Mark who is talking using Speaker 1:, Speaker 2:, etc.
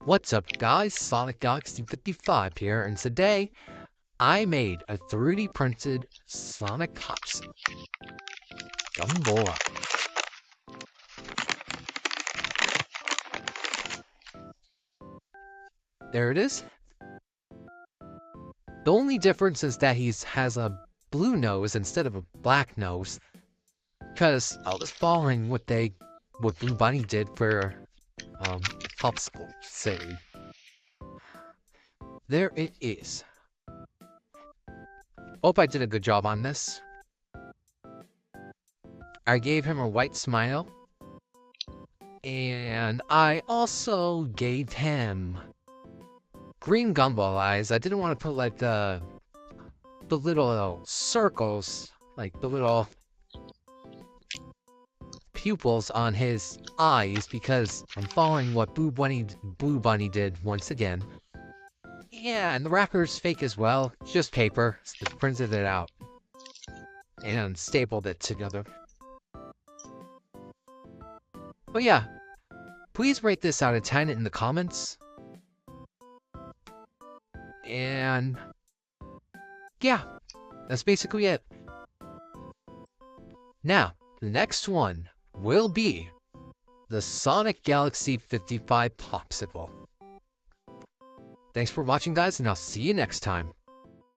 Speaker 1: What's up guys, Sonic Galaxy 55 here, and today I made a 3D printed Sonic Popsicle. Gumball. There it is. The only difference is that he has a blue nose instead of a black nose, because I was following what Blue Bunny did for Popsicle City. There it is. Hope I did a good job on this. I gave him a white smile. And I also gave him green gumball eyes. I didn't want to put like the little circles, like the little pupils on his eyes, because I'm following what Blue Bunny did once again. Yeah, and the wrapper's fake as well. It's just paper. Just printed it out and stapled it together. But yeah, please rate this out of 10 in the comments. And yeah, that's basically it. Now, the next one will be the Sonic Galaxy 55 Popsicle. Thanks for watching guys, and I'll see you next time.